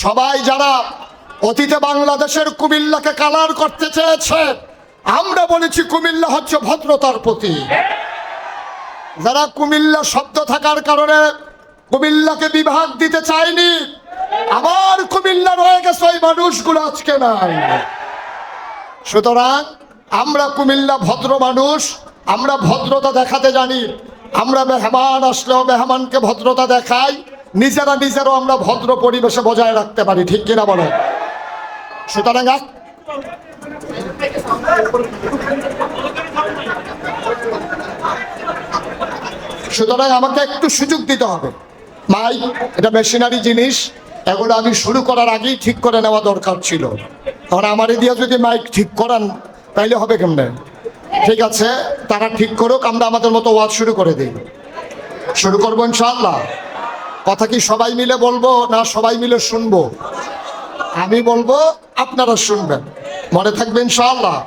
সবাই যারা অতীতে বাংলাদেশের কুমিল্লাকে কালার করতে চেয়েছে, আমরা বলেছি কুমিল্লা হচ্ছে ভদ্রতার প্রতীক। যারা কুমিল্লা শব্দ থাকার কারণে কুমিল্লাকে বিভাগ দিতে চায়নি, আবার কুমিল্লা রয়ে গেছে ওই মানুষগুলো আজকে নাই। সুতরাং আমরা কুমিল্লা ভদ্র মানুষ, আমরা ভদ্রতা দেখাতে জানি। আমরা মেহমান আসলেও মেহমানকে ভদ্রতা দেখাই, নিজেরাও আমরা ভদ্র পরিবেশে বজায় রাখতে পারি, ঠিক কিনা বলে? সুতরাং আমাকে একটু সুযোগ দিতে হবে। মাইক এটা মেশিনারি জিনিস, এগুলো আমি শুরু করার আগেই ঠিক করে নেওয়া দরকার ছিল। কারণ আমার দিয়ে যদি মাইক ঠিক করান তাইলে হবে কেমনে? ঠিক আছে, তারা ঠিক করুক, আমরা আমাদের মতো ওয়াজ শুরু করে দিই। শুরু করবো ইনশাআল্লাহ। কথা কি সবাই মিলে বলবো না সবাই মিলে শুনবো? আমি বলবো, আপনারা শুনবেন, মনে থাকবে ইনশাআল্লাহ।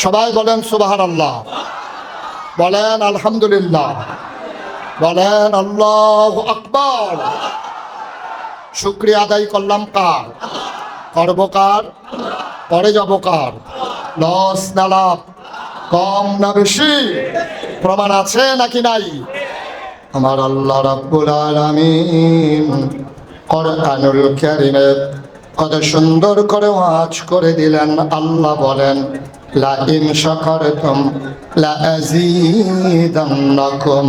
সবাই বলেন সুবহানাল্লাহ, বলেন আলহামদুলিল্লাহ, বলেন আল্লাহু আকবার। শুকরিয়া আদায় করলাম কার? করব কার? পরে যাব কার? লস না লাভ, কম না বেশি? প্রমাণ আছে নাকি নাই? আমার আল্লাহ রাব্বুল আলামিন কোরআনুল কারীমে কত সুন্দর করে ওয়াজ করে দিলেন। আল্লাহ বলেন, লা ইন শাকারতুম লা আযীদান্নাকুম।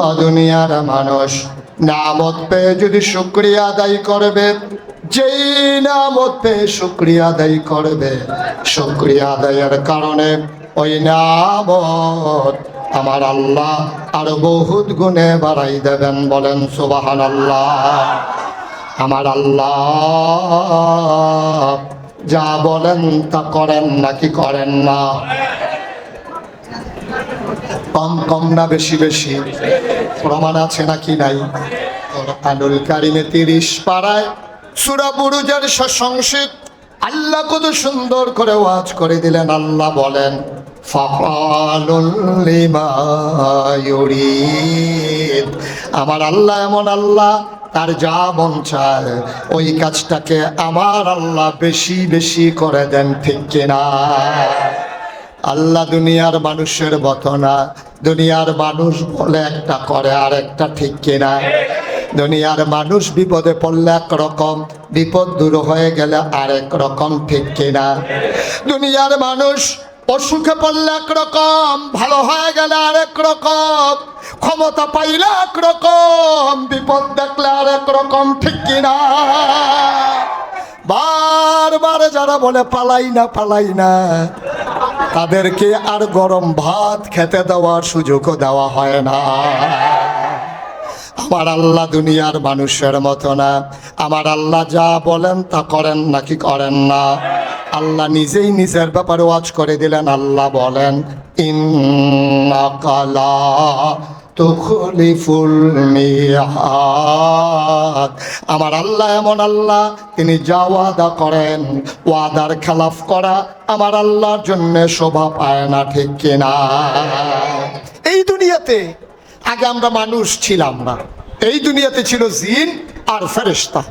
ও দুনিয়ার মানুষ, নিয়ামত পেয়ে যদি শুকরিয়া আদায় করবে, যেই নিয়ামত পেয়ে শুকরিয়া আদায় করবে, শুকরিয়া আদায়ের কারণে ওই নিয়ামত আমার আল্লাহ আরো বহুত গুণে বাড়াই দেবেন। বলেন সুবহানাল্লাহ। আমার আল্লাহ যা বলেন তা করেন নাকি করেন না? কম কম না বেশি বেশি? প্রমাণ আছে নাকি নাই? কোরআনুল কারীমে 30 পারায় সূরা বুরুজের সংক্ষিপ্ত আল্লাহ কত সুন্দর করে ওয়াজ করে দিলেন। আল্লাহ বলেন, ফাআলুল লিমা ইউরিদ। আমার আল্লাহ এমন আল্লাহ, তার যা মন চায় ওই কাজটাকে আমার আল্লাহ বেশি বেশি করে দেন, ঠিক কিনা? আল্লাহ দুনিয়ার মানুষের মতো না। দুনিয়ার মানুষ বলে একটা করে আর একটা, ঠিক কিনা? দুনিয়ার মানুষ বিপদে পড়লে একরকম, বিপদ দূর হয়ে গেলে আরেক রকম, ঠিক কিনা? দুনিয়ার মানুষ অসুখে পড়লে একরকম, ভালো হয়ে গেলে আরেক রকম, ক্ষমতা পাইলে একরকম, বিপদ দেখলে আরেক রকম, ঠিক কিনা? বারবার যারা বলে পালাই না পালাই না, তাদেরকে আর গরম ভাত খেতে দেওয়ার সুযোগও দেওয়া হয় না। আমার আল্লাহ দুনিয়ার মানুষের মতো না। আমার আল্লাহ যা বলেন তা করেন নাকি করেন না? আল্লাহ নিজেই নিজের ব্যাপারে ওয়াজ করে দিলেন। আল্লাহ বলেন, ইন্নাকা লা তুখলিফুল মিআদ। আমার আল্লাহ এমন আল্লাহ, তিনি যা ওয়াদা করেন, ওয়াদার খেলাফ করা আমার আল্লাহর জন্য শোভা পায় না, ঠিক কিনা? এই দুনিয়াতে আগে আমরা মানুষ ছিলাম না, এই দুনিয়াতে ছিল জিন আর ফেরেশতা।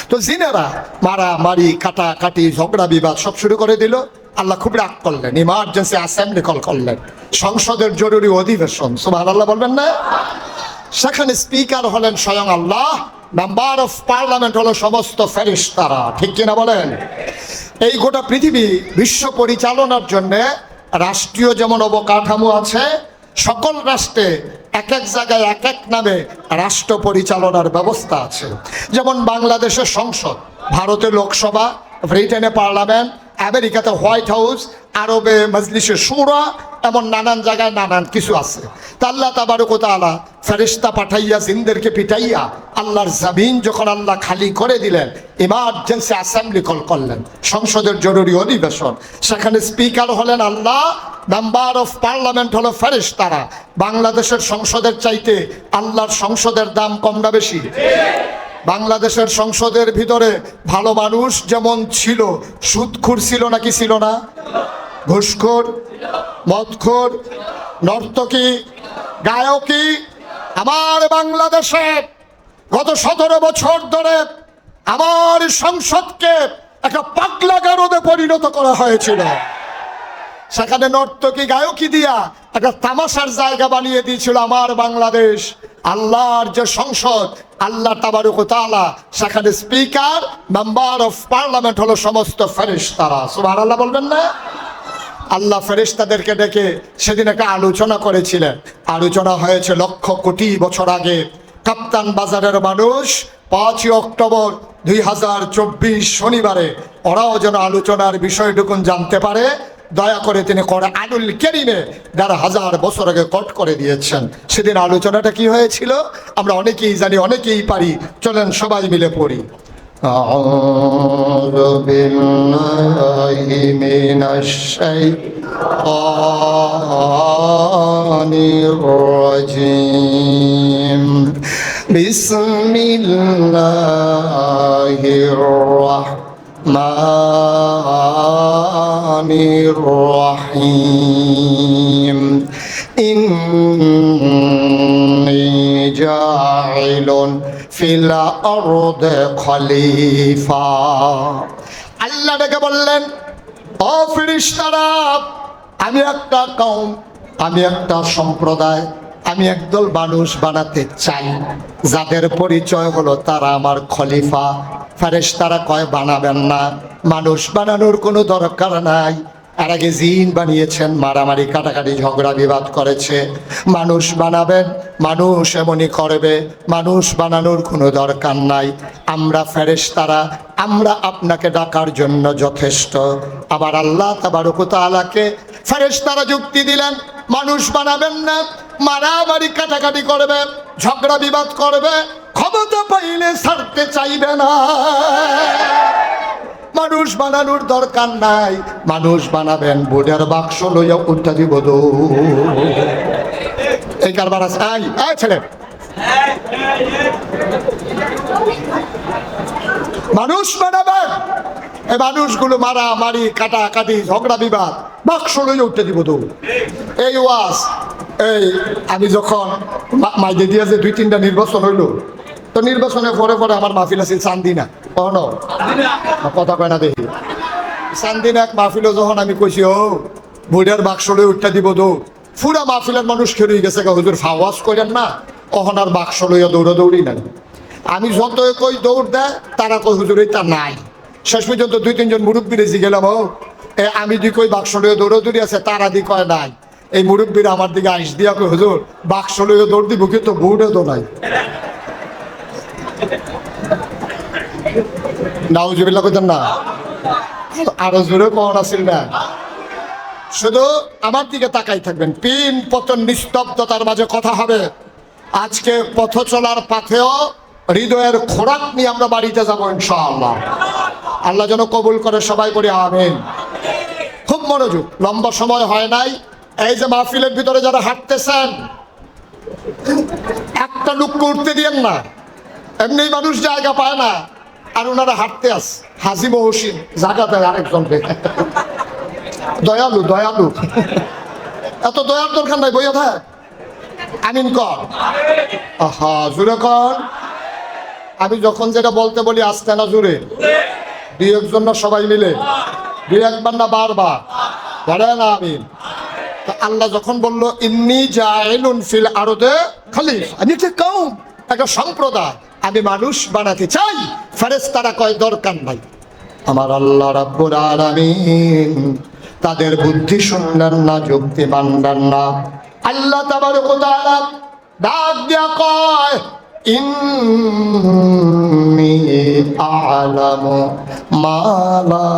তো জিনেরা মারামারি, কাটাকাটি, ঝগড়া বিবাদ সব শুরু করে দিল। আল্লাহ খুব রাগ করলেন, ইমার্জেন্সি অ্যাসেম্বলি কল করলেন, সংসদের জরুরি অধিবেশন। সুবহানাল্লাহ বলবেন না? সেখানে স্পিকার হলেন স্বয়ং আল্লাহ, মেম্বার অফ পার্লামেন্ট হলো সমস্ত ফেরেশতারা, ঠিক কিনা বলেন? এই গোটা পৃথিবী বিশ্ব পরিচালনার জন্য রাষ্ট্রীয় যেমন অবকাঠামো আছে, সকল রাষ্ট্রে এক এক জায়গায় এক এক নামে রাষ্ট্র পরিচালনার ব্যবস্থা আছে। যেমন বাংলাদেশের সংসদ, ভারতের লোকসভা, ব্রিটেনে পার্লামেন্ট, আমেরিকাতে হোয়াইট হাউস, আরবে মজলিসে শুরা, এমন নানান জায়গায় নানান কিছু আছে। তা আল্লাহ তাবারক ওয়া তাআলা ফেরেশতা পাঠাইয়া জিনদেরকে পিটাইয়া আল্লাহর জমিন যখন আল্লাহ খালি করে দিলেন, ইমার্জেন্সি অ্যাসেম্বলি কল করলেন, সংসদের জরুরি অধিবেশন। সেখানে স্পিকার হলেন আল্লাহ, মেম্বার অফ পার্লামেন্ট হলো ফেরেশতারা। বাংলাদেশের সংসদের চাইতে আল্লাহর সংসদের দাম কম না বেশি? বাংলাদেশের সংসদের ভিতরে ভালো মানুষ যেমন ছিল, সুদখোর ছিল নাকি ছিল না? ঘুষখোর, মদখোর, নর্তকী, গায়কী। আমার বাংলাদেশে গত 17 বছর ধরে আমার সংসদকে একটা পাগলা গারদে পরিণত করা হয়েছিল। সেখানে নর্তকী গায়কী দিয়া একটা তামাশার জায়গা বানিয়ে দিয়েছিল আমার বাংলাদেশ। আল্লাহর যে সংসদ, আল্লাহ তাবারক ওয়া তাআলা, সেখানে স্পিকার, মেম্বার অফ পার্লামেন্ট হলো সমস্ত ফেরেশতারা। সুবহানাল্লাহ বলবেন না? আল্লাহ ফেরেশতাদেরকে ডেকে সেদিন একটা আলোচনা করেছিলেন। আলোচনা হয়েছে লক্ষ কোটি বছর আগে। কাপ্তান বাজারের মানুষ 5 অক্টোবর 2024 শনিবারে ওরাও যেন আলোচনার বিষয়টুকু জানতে পারে, দয়া করে তিনি কোরআনুল কারীমে 1,500 বছর আগে কোট করে দিয়েছেন। সেদিন আলোচনাটা কি হয়েছিল আমরা অনেকেই জানি, অনেকেই পারি। চলেন সবাই মিলে পড়ি। আউযু বিল্লাহি মিনাশ শাইতানির রাজীম। বিসমিল্লাহির রাহমানির রাহিম। ইন্নী জাইলুন ফিল আরদে খলিফা। আল্লাহ ডেকে বললেন, ও ফেরেশতারা, আমি একটা কওম, আমি একটা সম্প্রদায়, আমি একদল মানুষ বানাতে চাই যাদের পরিচয় হলো তারা আমার খলিফা। ফেরেশতারা কয় বানাবেন না, মানুষ বানানোর কোনো দরকার নাই। এর আগে জিন বানিয়েছেন, মারামারি কাটাকাটি ঝগড়া বিবাদ করেছে। মানুষ বানাবেন, মানুষ এমনই করবে, মানুষ বানানোর কোনো দরকার নাই। আমরা ফেরেশতারা, আমরা আপনাকে ডাকার জন্য যথেষ্ট। আবার আল্লাহ তাবারক ওয়া তাআলাকে ফেরেশতারা যুক্তি দিলেন, মানুষ বানাবেন না, মারামারি কাটাকাটি করবে, ঝগড়া বিবাদ করবে, ক্ষমতা পাইলে ছাড়তে চাইবে না। মানুষ বানানোর দরকার নাই, মানুষ বানাবেন, বোর্ডের বাক্স লইয়া উঠা দিব। এই কারবার আছে। ছেলে, মানুষ বানাবেন, এই মানুষগুলো মারামারি কাটাকাটি ঝগড়া বিবাদ বাক্স লইয়া উঠতে দিব। এই ওয়াজ, এই আমি যখন মাইদে দিয়ে যে 2-3টা নির্বাচন হইল, তো নির্বাচনের পরে পরে আমার মাহফিল আছে চান্দিনা, কখনো কথা কয় না দেখি। চান্দিনা এক মাহফিল যখন আমি কইছি ও ভোটের বাক্স লই উঠতে দিব দৌড়, পুরা মাহফিলের মানুষ খেয়ে গেছে, হুজুর ফাওয়াজ করেন না, অহন আর বাক্স লইয়া দৌড়াদৌড়ি নাই। আমি যতই কই দৌড় দেয়, তারা কই হুজুর এটা নাই। শেষ পর্যন্ত 2-3 জন মুরব্বী রেজি গেলাম, ও আমি দি কই বাক্স লইয়া দৌড়াদৌড়ি আছে, তারা দি কয় নাই। এই মুরব্বীরা আমার দিকে আইস দিয়া কই হুজুর বাক্স লইয়া দৌড় দিব, কিন্তু ভোটে তো নাই। নাউজুবিল্লাহ কইতেন না, আরো জোরে কোন আসিল না। শুধু আমার দিকে তাকাই থাকবেন, পিন পতন নিস্তব্ধতার মাঝে কথা হবে। আজকে পথ চলার পথেও হৃদয়ের খোরাক নিয়ে আমরা বাড়িতে যাবো ইনশাআল্লাহ। আল্লাহ যেন কবুল করে, সবাই করি আমিন। খুব মনোযোগ, লম্বা সময় হয় নাই। এই যে মাহফিলের ভিতরে যারা হাঁটতেছেন, একটা লোক করতে দিয়েন না, এমনি মানুষ জায়গা পায় না, আর ওনারা হাঁটতে আস। হাজি মহসিন জায়গা দেয় আরেকজনকে, দয়ালু দয়ালু, এত দয়ার দরকার নাই, বইয়া থাক। আমিন কর, আহা জুড়ে কর। আমি যখন যেটা বলতে বলি আসতে না জুড়ে, 2-1 না সবাই মিলে, 2-1 না বারবার বলেন আমিন। আল্লাহ যখন বললো ইন্নী জাইলুন ফিল আরদে খলিফা, আমি একটা কওম, একটা সম্প্রদায় আমি মানুষ বানাতে চাই। ফেরেশতারা কয় দরকার নাই। আমার আল্লাহ রাব্বুল আলামিন তাদের বুদ্ধি শুনলেন না, যুক্তি মানলেন না। আল্লাহ তাবারক ওয়া তাআলা ডাক দিয়া কয় ইন্নী আ'লামু মা লা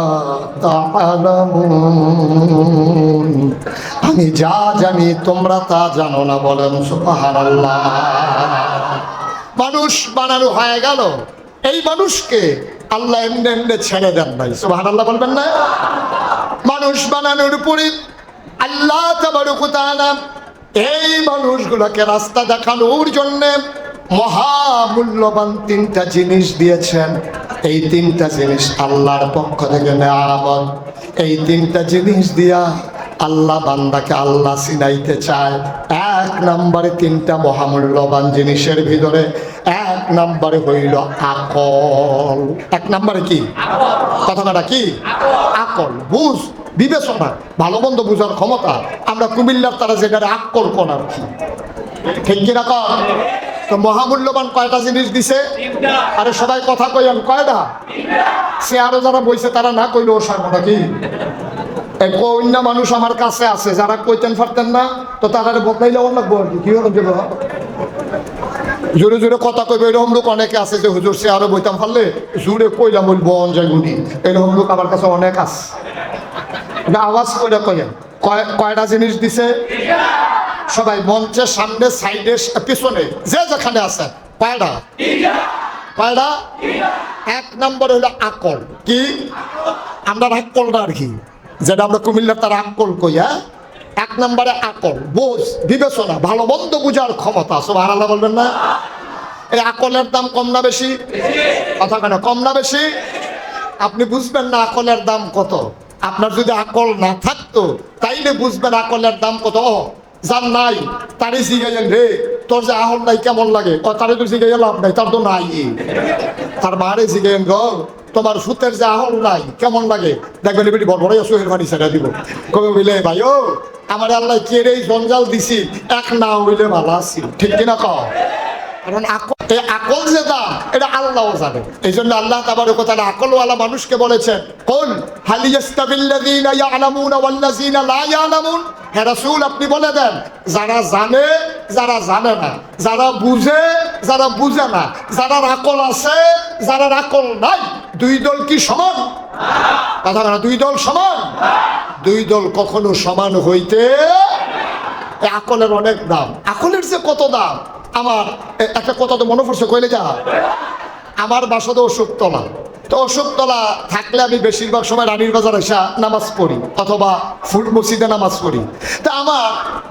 তা'লামুন, আমি যা জানি তোমরা তা জানো না। বলেন সুবহানাল্লাহ। মানুষ বানানো হয়ে গেল, এই মানুষকে আল্লাহ এমনি এমনি ছেড়ে দেন নাই। সুবহানাল্লাহ বলবেন না? মানুষ বানানোর উপরে আল্লাহ তাবারক ওয়া তাআলা এই মানুষগুলোকে রাস্তা দেখানোর জন্য মহামূল্যবান 3টা জিনিস দিয়েছেন। এই 3টা জিনিস আল্লাহর পক্ষ থেকে নেয়ামত। এই 3টা জিনিস দিয়া আল্লাহ বান্দাকে আল্লাহ চিনাইতে চায়। 1 নম্বরে 3টা মহামূল্যবান জিনিসের ভিতরে 1 নম্বরে হইল আকল। এক নম্বরে কি? কথাটা কি? আকল, বুঝ, বিবেচনা, ভালো মন্দ বুঝার ক্ষমতা। আমরা কুমিল্লার তারা যেখানে আকল কোন আর কি, ঠিক কিনা কর? তো মহামূল্যবান কয়টা জিনিস দিছে? আরে সবাই কথা কইন, কয়টা? সে আরো যারা বইছে তারা না কইলো ও সার নাকি? অন্য মানুষ আমার কাছে আছে যারা কইতেন পারতেন না, তো তারা বদলাইলে ওর লাগবো আর কি। কি হলো জোরে জোরে কথা কইবে এরকম লোক অনেকে আছে যে হুজুর সে আরো বইতাম পারলে জোরে কইলাম বলবো অঞ্জয়গুলি, এরকম লোক আমার কাছে অনেক আছে। আওয়াজ কইরা কইেন কয়টা জিনিস দিছে? সবাই মঞ্চের সামনে, সাইডে, পিছনে, যে যেখানে আছে কয়টা? কয়টা? এক নম্বর হলো আকল। কি? আমরা আকলটা আর কি, যেটা আমরা কুমিল্লার তার আকল কই। হ্যাঁ, এক নম্বরে আকল, বোঝ, বিবেচনা, ভালো মন্দ বুঝার ক্ষমতা। সুবহানাল্লাহ বলবেন না? এই আকলের দাম কম না বেশি? কথা কেন, কম না বেশি? আপনি বুঝবেন না আকলের দাম কত। আপনার যদি আকল না থাকতো তাইলে বুঝবেন আকলের দাম কত। যার নাই তারই জিগাইলেন, রে তোর যে আহল নাই কেমন লাগে? তারে তো জিগাইয়া লাভ নাই, তার তো নাই। তার মারে জিগাইলেন, গো তোমার সুতের যে আহল নাই কেমন লাগে? দেখবেন বেটি বড় বড় সোহের বাড়ি ছেড়ে দিব। কবে বলে ভাই ও আমার আল্লাহ কে রে জঞ্জাল দিছি, এক না হইলে ভালো আছি, ঠিক কিনা কও? কারণ আকল যে দাম এটা আল্লাহ জানে। এই জন্য আল্লাহ তাবারক ওয়া তাআলা আকলওয়ালা মানুষকে বলেছেন, কুল হাল ইয়াস্তাবিল্লাযীনা ইয়ালামুনা ওয়াল্লাযীনা লা ইয়ালামুন। হে রাসূল আপনি বলে দেন, যারা জানে যারা জানে না, যারা বুঝে যারা বুঝে না, যারা আকল আছে যারা আকল নাই, দুই দল কি সমান? কথা না, দুই দল সমান? দুই দল কখনো সমান হইতে। আকলের অনেক দাম। আকলের যে কত দাম, আমার একটা কথা তো মনে পড়ছে, কইলে যা। আমার বাসা তো অশোকতলা, তো অশোকতলা থাকলে আমি বেশিরভাগ সময় রানীর বাজার এসে নামাজ পড়ি অথবা ফুল মসজিদে নামাজ পড়ি। তা আমার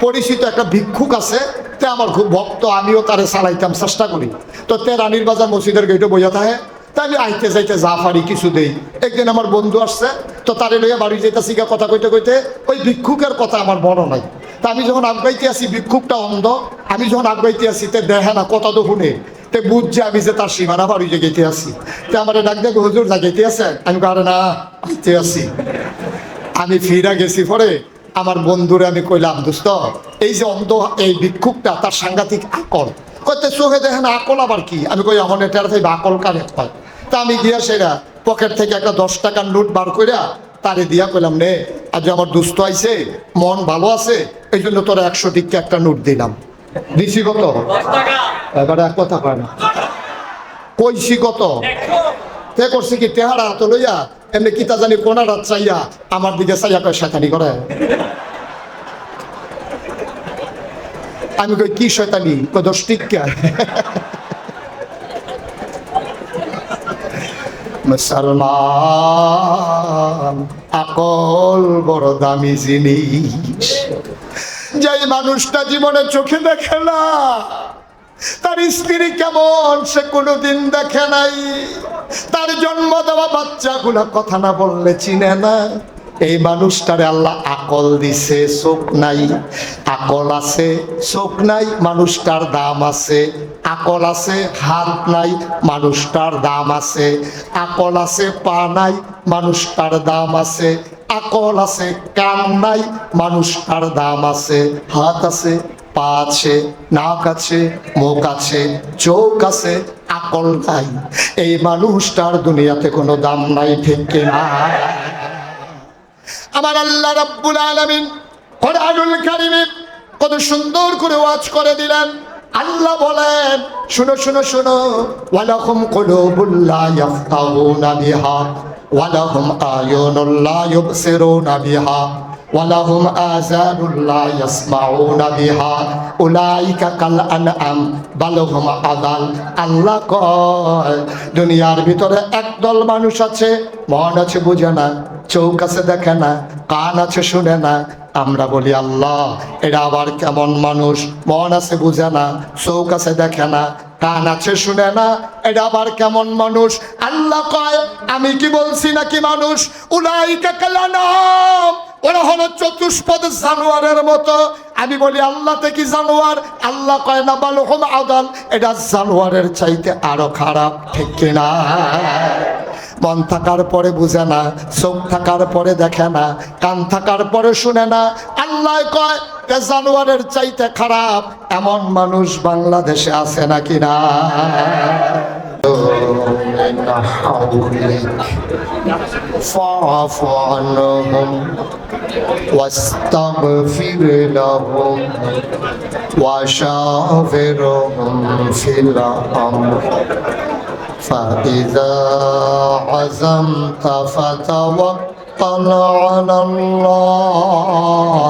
পরিচিত একটা ভিক্ষুক আছে, তে আমার খুব ভক্ত, আমিও তারে চালাইতাম চেষ্টা করি। তো তে রানীর বাজার মসজিদের গেটে বইয়া থাকে, তা আমি আইতে যাইতে যা পারি কিছু দেই। একদিন আমার বন্ধু আসছে, তো তারে লইয়া বাড়ি যাইতেছি, কথা কইতে কইতে ওই ভিক্ষুকের কথা আমার বড় নাই। তা আমি যখন আগাইতে আসি, ভিক্ষুকটা অন্ধ, আমি যখন আগাইতে আসি তে দেখে না, কথা তো শুনে, তে বুঝছে আমি যে তার সীমানা বাড়ি জায়গাইতে আসি। তে আমার ডাক দেখো, হুজুর জাগাইতে আছে? আমি কারে না আইতে আসি। আমি ফিরা গেছি পরে আমার বন্ধুরে আমি কইলাম, দোস্ত এই যে অন্ধ এই ভিক্ষুকটা তার সাংঘাতিক আকল। কইতে চোখে দেখে না, আকল আবার কি? আমি কই এখন এটার থেকে আকল কারে হয়? তা আমি গিয়া সেরা পকেট থেকে একটা 10 টাকার নোট বার কইরা তারে দিয়া কইলাম, নে আজ আমার দুস্থ আইছে, মন ভালো আছে, এই জন্য তোরা 100 টিকা একটা নোট দিলাম। দিছি কত? 10 টাকা। এবারে এক কথা কয় না, কইছি কত? তে করছি কি টেহারা তো লইয়া এমনি কিতা জানি কোনা রাত চাইয়া আমার দিকে চাইয়া কয় শয়তানি করে। আমি কই কি শয়তানি? কই 10 টিকা। মুসলমান, আকল বড় দামি জিনিস। যেই মানুষটা জীবনে চোখে দেখে না, তার স্ত্রী কেমন সে কোনোদিন দেখে নাই, তার জন্ম দেওয়া বাচ্চাগুলা কথা না বললে চিনে না, এই মানুষটারে আল্লাহ আকল দিছে, চোখ নাই। আকল আছে, চোখ নাই, মানুষটার দাম আছে। আকল আছে, হাত নাই, মানুষটার দাম আছে। আকল আছে, পা নাই, মানুষটার দাম আছে। আকল আছে, কান নাই, মানুষটার দাম আছে। হাত আছে, পা আছে, নাক আছে, মুখ আছে, চোখ আছে, আকল নাই, এই মানুষটার দুনিয়াতে কোনো দাম নাই, ঠিক কিনা? আমার আল্লাহ রাব্বুল আলামিন কোরআনুল কারীমে কত সুন্দর করে ওয়াজ করে দিলেন। আল্লাহ বলেন, শুনো শুনো শুনো, ওয়ালাহুম কুলুবুল লা ইয়াফকাহুনা বিহা ওয়ালাহুম আয়ুনুল লা ইউবসিরুনা বিহা ওয়ালাহুম আযানুল লা ইয়াসমাউনা বিহা উলাইকা কাল আনআম বাল হুম আযাল। আল্লাহ কয়, দুনিয়ার ভিতরে একদল মানুষ আছে, মন আছে বুঝে না, চোখ আছে দেখে না, কান আছে শুনে না। আমরা বলি আল্লাহ এরা আবার কেমন মানুষ? মন আছে বুঝে না, চোখ আছে দেখে না, কান আছে শুনে না, এটা আবার কেমন মানুষ? আল্লাহ কয় আমি কি বলছি নাকি মানুষ? উলাইকা কালানাম, ওরা হলো চতুষ্পদ জানোয়ারের মতো। আমি বলি আল্লাহ কি জানোয়ার? আল্লাহ কয় না, বালহুম আদাল, এটা জানোয়ারের চাইতে আরো খারাপ, ঠিক কিনা? মন থাকার পরে বুঝে না, চোখ থাকার পরে দেখে না, কান থাকার পরে শুনে না। আল্লাহ কয় এ জানোয়ারের চাইতে খারাপ। এমন মানুষ বাংলাদেশে আছে নাকি না? فاعف عنهم واستغفر لهم وشاورهم في الأمر فإذا عزمت فتوكل على الله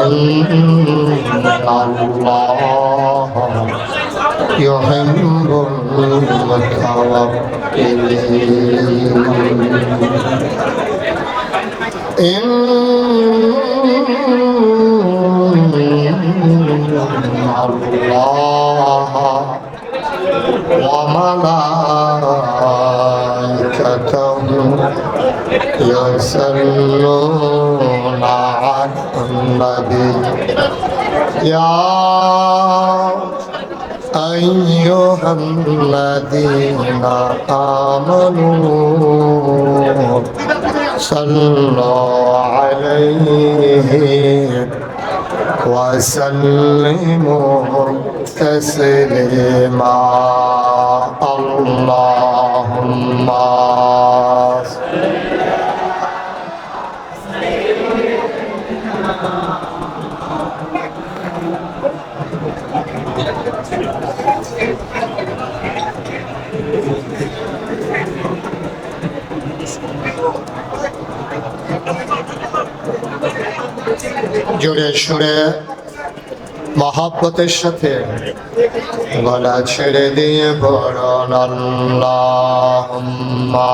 إن الله يحب المتوكلين إن الله وملائكته يصلون على النبي يا أيها الذين آمنوا صلوا عليه وسلموا تسليما اللهم জোরে সুরে মহব্বতের সাথে গলা ছেড়ে দিয়ে পড়ুন আল্লাহুম্মা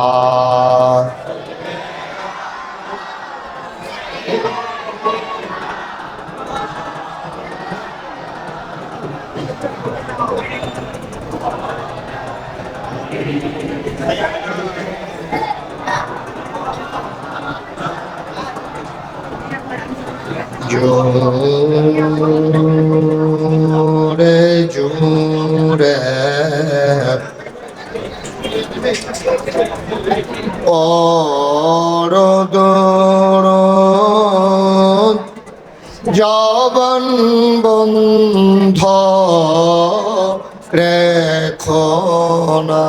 জোরে জোরে দরদ জবান বন্ধ রেখো না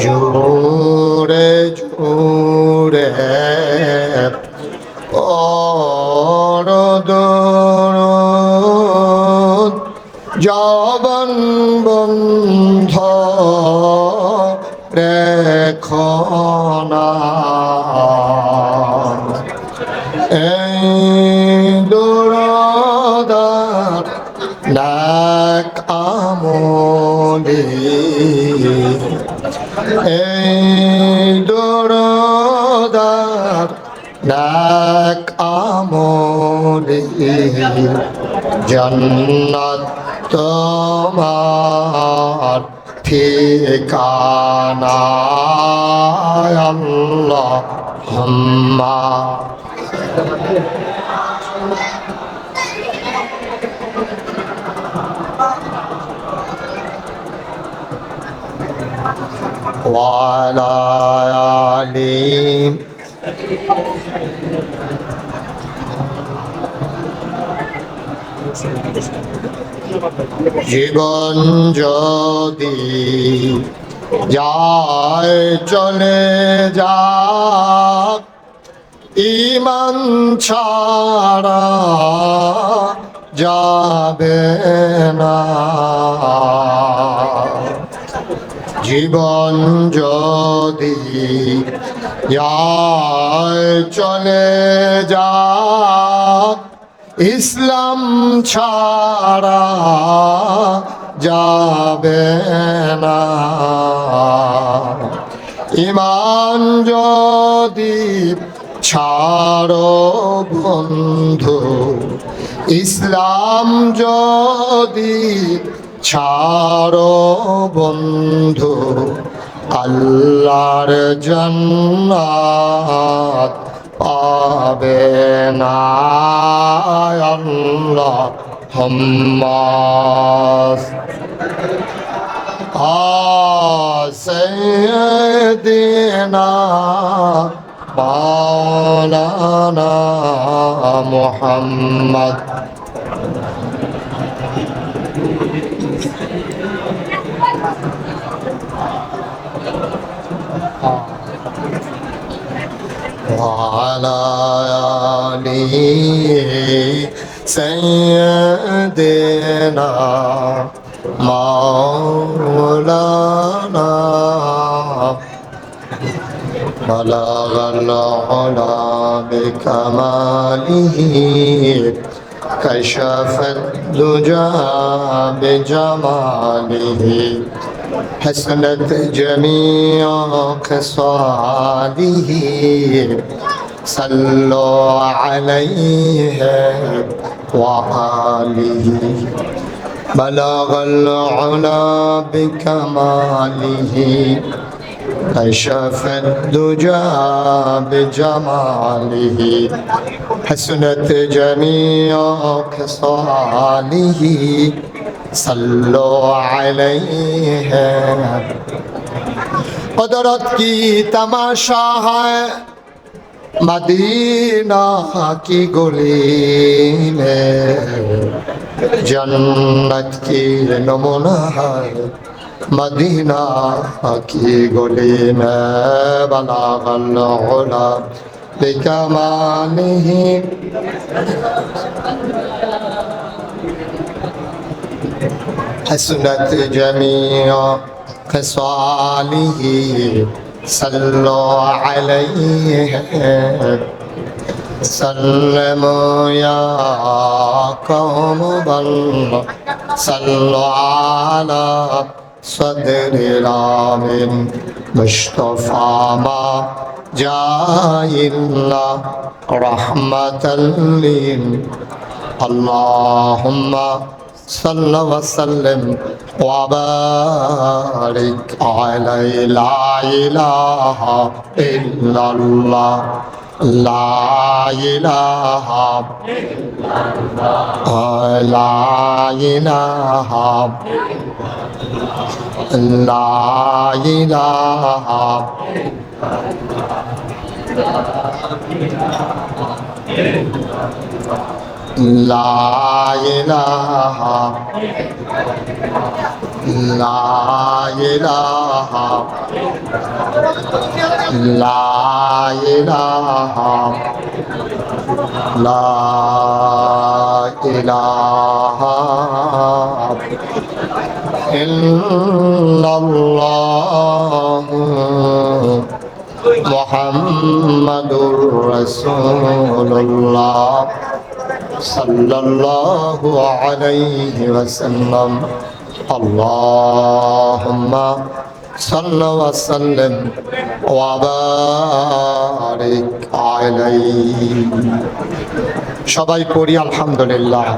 জোরে জোরে দরদ জবান বন্ধ রেখো না এই দরদার নাক আমলি এই দরদার নাক আমলি জান্নাত তোমার ঠিকানা আল্লাহুম্মা ওয়ালা আলিম জীবন যদি যায় চলে যাক ঈমান ছাড়া যাবে না জীবন যদি যায় চলে যাক ইসলাম ছাড়া যাবে না ঈমান যদি ছাড়ো বন্ধু ইসলাম যদি ছাড়ো বন্ধু, আল্লাহর জান্নাত পাবে না। আল্লাহুম্মা সাইয়্যিদিনা মাওলানা মুহাম্মদ। وعلى آل سيدنا مولانا بلغ العلا بكماله كشف الدجى بجماله حسنت جميع خصاله صلوا عليه وآله بلغ العلا بكماله كشف الدجى بجماله حسنت جميع خصاله صلوا عليه। قدرت کی تماشا ہے مدینہ کی گلی میں، جنت کی نمونہ ہے مدینہ کی گلی میں، بلغ العلا بکمالہ حسنت جميع خصاله صلوا عليه سلموا يا قوم بل صلوا على صدر رام مصطفى ما جاء إلا رحمة للعالمين اللهم صل وسلم وبارك عليه لا إله إلا الله لا إله لا إله لا إله لا إله لا إله لا إله لا إله إلا الله محمد رسول الله صلى الله عليه وسلم اللهم صل وسلم وبارك عليه। সবাই পড়ি আলহামদুলিল্লাহ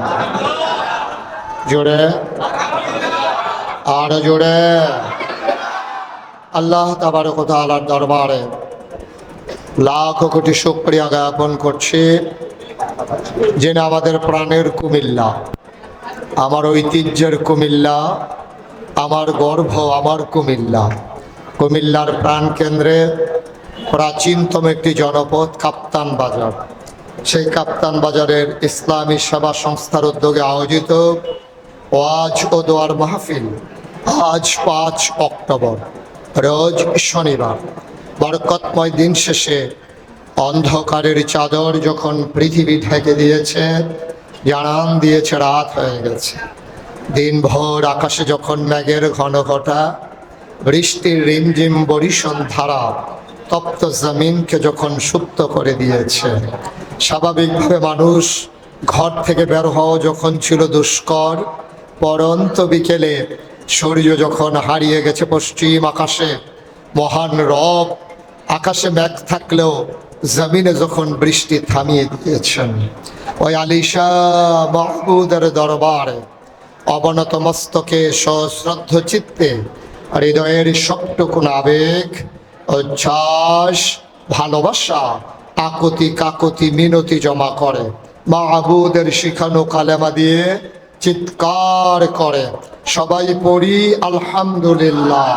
জোরে আর জোরে। আল্লাহ তাবারক ওয়া তাআলার দরবারে লাখ কোটি শুকরিয়া জ্ঞাপন করছি, যিনি আমাদের প্রাণের কুমিল্লা, আমার ঐতিহ্যের কুমিল্লা, আমার গর্ব, আমার কুমিল্লা, কুমিল্লার প্রাণকেন্দ্রে প্রাচীনতম একটি জনপদ কাপ্তান বাজার। সেই কাপ্তান বাজারের ইসলামী সেবা সংস্থার উদ্যোগে আয়োজিত ওয়াজ ও দোয়ার মাহফিল আজ ৫ অক্টোবর রোজ শনিবার। বরকতময় দিন শেষে অন্ধকারের চাদর যখন পৃথিবী ঢেকে দিয়েছে, জানান দিয়েছে রাত হয়ে গেছে। দিনভর আকাশে যখন মেঘের ঘন ঘটা, বৃষ্টির রিমঝিম বরিশন ধারা তপ্ত জমিনকে যখন সুপ্ত করে দিয়েছে, স্বাভাবিকভাবে মানুষ ঘর থেকে বের হওয়া যখন ছিল দুষ্কর, পরন্ত বিকেলে সূর্য যখন হারিয়ে গেছে পশ্চিম আকাশে, মহান রব আকাশে মেঘ থাকলেও জমিনে যখন বৃষ্টি থামিয়ে দিয়েছেন, ওই আলিশা মাহবুদের দরবারে অবনত মস্তকে সশ্রদ্ধ চিত্তে হৃদয়ের সবটুকুন আবেগ, উচ্ছ্বাস, ভালোবাসা, আকুতি কাকুতি মিনতি জমা করে মাহবুদের শিখানো কালেমা দিয়ে চিৎকার করে। সবাই পড়ি আলহামদুলিল্লাহ।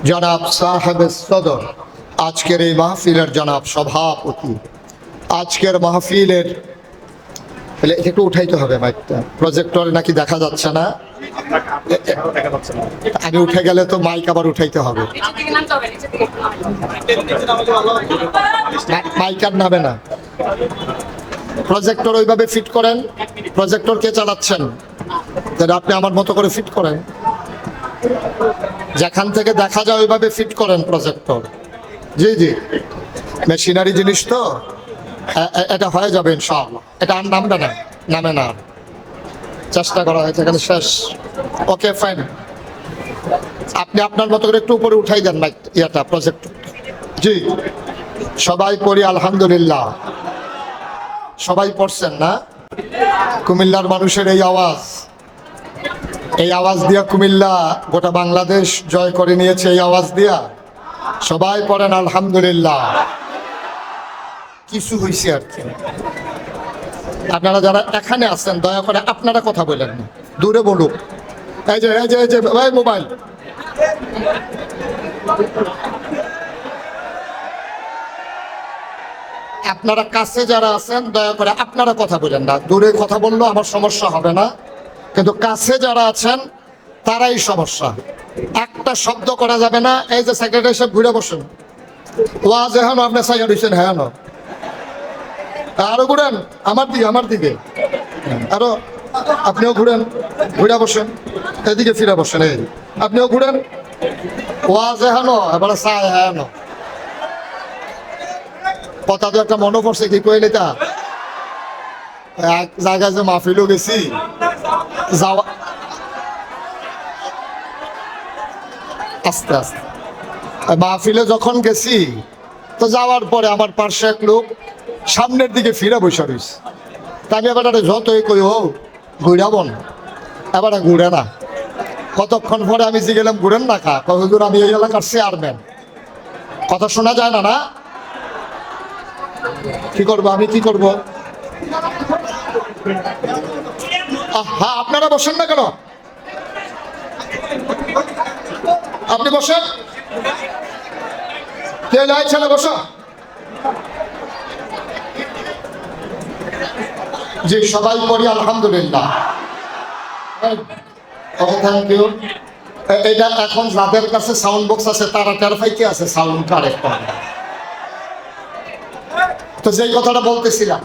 জনাব সাহেব সদর, আজকের এই মাহফিলের জনাব সভাপতি, আজকের মাহফিলের একটু উঠাইতে হবে মাইকটা, প্রজেক্টরে নাকি দেখা যাচ্ছে না, আমি উঠে গেলে তো মাইক আবার উঠাইতে হবে, মাইক আর নামে না। প্রজেক্টর ওইভাবে ফিট করেন, প্রজেক্টর কে চালাচ্ছেন আপনি আমার মতো করে ফিট করেন, যেখান থেকে দেখা যায় ওইভাবে ফিট করেন প্রজেক্টর। জি জি, মেশিনারি জিনিস তো, এটা হয়ে যাবে ইনশাআল্লাহ। এটা আর নামবে না, নামে না, চেষ্টা করা হয়েছে, এখানে শেষ। ওকে ফাইন, আপনি আপনার মতো করে একটু উপরে উঠাই দেন মাইক ইয়াটা, প্রজেক্টর। জি, সবাই পড়ি আলহামদুলিল্লাহ। সবাই পড়ছেন না? কুমিল্লার মানুষের এই আওয়াজ, এই আওয়াজ দিয়া কুমিল্লা গোটা বাংলাদেশ জয় করে নিয়েছে। এই আওয়াজ দিয়া সবাই পড়েন আলহামদুলিল্লাহ। কিছু হয়েছে আর কি। আপনারা যারা এখানে আছেন দয়া করে আপনারা কথা বলেন না, দূরে বলুক। এই যে এই যে এই যে ভাই মোবাইল, আপনারা কাছে যারা আছেন দয়া করে আপনারা কথা বলেন না, দূরে কথা বললেও আমার সমস্যা হবে না, কিন্তু কাছে যারা আছেন তারাই সমস্যা। একটা শব্দ করা যাবে না। এই যে সেক্রেটারি সাহেব ঘুরে বসেন, ওয়াজ এখন আপনি সাইড হয়েছেন, হ্যাঁ না আরো ঘুরেন আমার দিকে, আমার দিকে আরো, আপনিও ঘুরেন, ঘুরে বসেন, এদিকে ফিরে বসেন, এই আপনিও ঘুরেন, ওয়াজ এখন এবারে চাই, হ্যাঁ না কথা তো একটা মনে পড়ছে, কি কইলে তা এক জায়গায় যে মাহফিলও গেছি, যাওয়া আস্তে আস্তে মাহফিলে যখন গেছি তো যাওয়ার পরে আমার পার্শ্বে এক লোক সামনের দিকে ফিরে বসে রয়েছে। তাকে এবার যতই কই ও ঘুরাবন, এবারে ঘুরে না। কতক্ষণ পরে আমি জিগেলাম ঘুরেন না খা, হুজুর আমি এই এলাকার চেয়ারম্যান, কথা শোনা যায় না না, কি করবো আমি, কি করবো? হ্যাঁ আপনারা বসেন না কেন? আপনি বসেন, কে যাইছে না বসো। জি সবাই পড়ি আলহামদুলিল্লাহ। Thank you. এটা এখন যাদের কাছে সাউন্ড বক্স আছে তারা টের পাইতে আছে সাউন্ড কারেক্ট করে। তো যেই কথাটা বলতেছিলাম,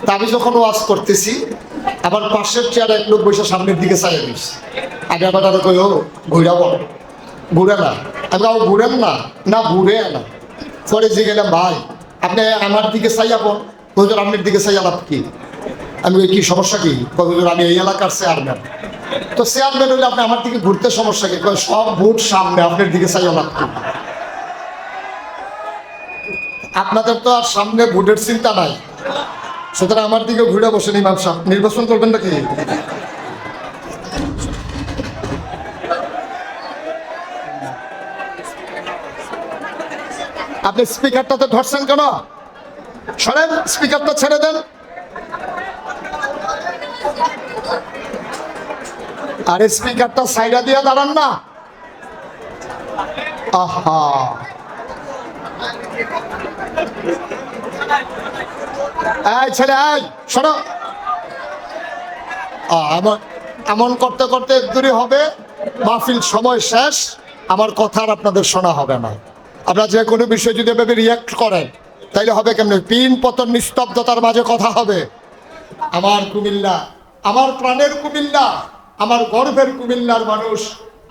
তা আমি যখন ওয়াজ করতেছি আমার পাশের চেয়ারে এক লোক বসে সামনের দিকে চাইয়ে দিস, আগে আবার তারা কই ও ঘুরাবো, ঘুরে না। আমি ঘুরেন না, না ঘুরে না। পরে যে গেলাম ভাই আপনি আমার দিকে চাইয়াবন, হুজুর আপনার দিকে চাইয়া লাভ কি? আমি কি সমস্যা কি? হুজুর আমি এই এলাকার চেয়ারম্যান। তো চেয়ারম্যান হইলে আপনি আমার দিকে ঘুরতে সমস্যা কি? সব ভোট সামনে, আপনার দিকে চাইয়া লাভ কি? আপনাদের তো আর সামনে ভোটের চিন্তা নাই, সুতরাং আমার দিকে ঘুরে বসেন। ইমাম সাহেব নির্বাচন করবেন নাকি? আপনি স্পিকারটাতে ধরছেন কেন? সরেন, স্পিকারটা ছেড়ে দেন। আর স্পিকারটা সাইডা দিয়ে দাঁড়ান না। আহা এই ছেলে, এই শোনো, এমন করতে করতে দূরে হবে মাহফিল, সময় শেষ, আমার কথা আর আপনাদের শোনা হবে না। আপনারা যে কোনো বিষয় যদি এভাবে রিয়াক্ট করেন তাইলে হবে কেমন? পিন পতন নিস্তব্ধতার মাঝে কথা হবে। আমার কুমিল্লা, আমার প্রাণের কুমিল্লা, আমার গর্বের কুমিল্লার মানুষ,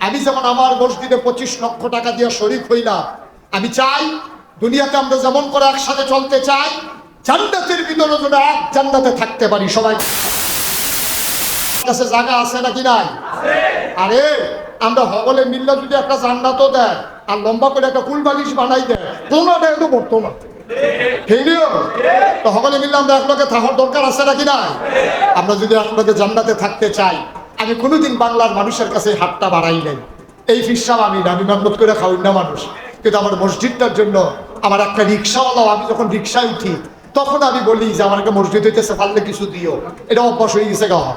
আমি যেমন আমার মসজিদে 25 লক্ষ টাকা দিয়ে শরীক হইলাম, আমি চাই দুনিয়াতে আমরা যেমন করে একসাথে চলতে চাই, জান্নাতের ভিতরে যেন এক জান্নাতে থাকতে পারি। সবাই কাছে জায়গা আছে নাকি নাই? আরে আমরা সকলে মিল্লা যদি একটা জান্নাতও দেয়, আর লম্বা করে একটা কুল বালিশ বানাই দেয়, কোনোটা একটু পড়তো না। তো সকলে মিললে আমরা একলগে থাকার দরকার আছে নাকি না? আমরা যদি একলগে জান্নাতে থাকতে চাই, আমি কোনোদিন বাংলার মানুষের কাছে হাতটা বাড়াই নাই। এই ফিরসাব আমি মেহনত করে খাওয়াই না মানুষ, কিন্তু আমার মসজিদটার জন্য আমার একটা রিক্সাওয়ালাও, আমি যখন রিক্সায় উঠি তখন আমি বলি যে আমার একটা মসজিদ হইতেছে, পারলে কিছু দিও। এটা অভ্যাস হয়ে গেছে গাওয়া।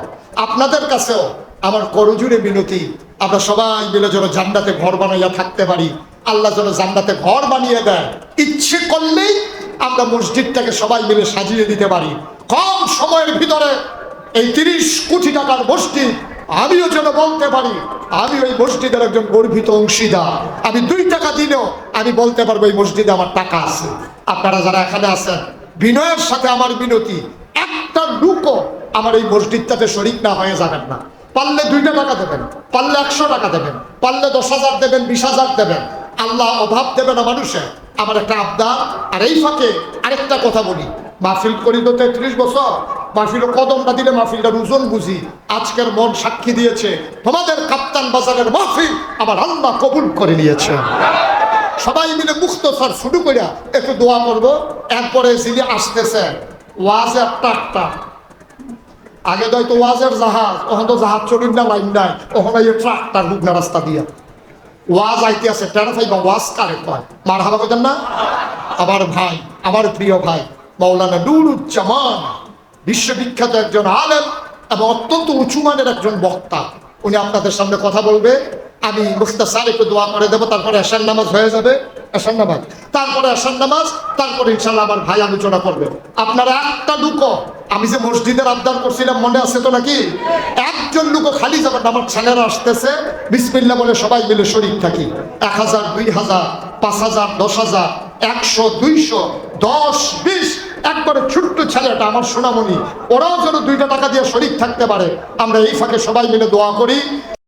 আপনাদের কাছেও আমার করজুড়ে বিনতি, আমরা সবাই মিলে যেন জান্নাতে ঘর বানাইয়া থাকতে পারি। আল্লাহ যেন জান্নাতে ঘর বানিয়ে দেয়, ইচ্ছে করলেই আমরা মসজিদটাকে সবাই মিলে সাজিয়ে দিতে পারি। কম সময়ের ভিতরে এই 30 কোটি টাকার মসজিদ আমিও যেন বলতে পারি আমি ওই মসজিদের একজন গর্বিত অংশীদার। আমি 2 টাকা দিলেও আমি বলতে পারবো এই মসজিদে আমার টাকা আছে। আপনারা যারা এখানে আছেন, বিনয়ের সাথে আমার বিনতি, একটা লোকও আমার এই মসজিদটাতে শরিক না হয়ে যাবেন না। পারলে 2 টাকা দেবেন, পারলে 100 টাকা দেবেন, পারলে 10,000 দেবেন, 20,000 দেবেন। আল্লাহ অভাব দেবে না মানুষের। আমার একটা আবদার। আর এই ফাঁকে আরেকটা কথা বলি, মাহফিল করি তো 33 বছর, মাহফিলও কদমটা দিলে মাহফিলটার ওজন বুঝি। আজকের মন সাক্ষী দিয়েছে, তোমাদের কাপ্তান বাজারের মাহফিল আমার আল্লাহ কবুল করে নিয়েছে। সবাই মিলে মুখতসার শুরু করিয়া একটু দোয়া করবো। এরপরে যিনি আসতেছে, ওয়াজের ট্রাক্টর, আগে তো ওয়াজের জাহাজ, ওখান তো জাহাজ চলুন না, লাইন নাই, ওখানে ট্রাক্টর হুকনা রাস্তা দিয়া ওয়াজ আইতে আছে। টেরাফাই বা ওয়াজ কারে কয়, মার হাবা করতেন না? আমার ভাই, আমার প্রিয় ভাই মাওলানা নুরুজ্জামান, বিশ্ববিখ্যাত একজন আলেম এবং অত্যন্ত উঁচুমানের একজন বক্তা, উনি আপনাদের সামনে কথা বলবে। আমি মুখতাসার একটু দোয়া করে দেবো, তারপরে এশার নামাজ হয়ে যাবে। এশার নামাজ, তারপরে এশার নামাজ, তারপরে ইনশাল্লাহ আমার ভাই আলোচনা করবে। আপনারা একটা লুকো, আমি যে মসজিদের আবদার করছিলাম মনে আছে তো নাকি? একজন লুকো খালি যাবেন। আমার ছেলেরা আসতেছে, বিসমিল্লাহ বলে সবাই মিলে শরীক থাকি। 1000, 2000, 5000, 10,000, 100, 200, 10, 20, একবারে ছোট্ট ছেলেটা আমার সোনামণি, ওরাও যেন 2 টাকা দিয়ে শরীক থাকতে পারে। আমরা এই ফাঁকে সবাই মিলে দোয়া করি।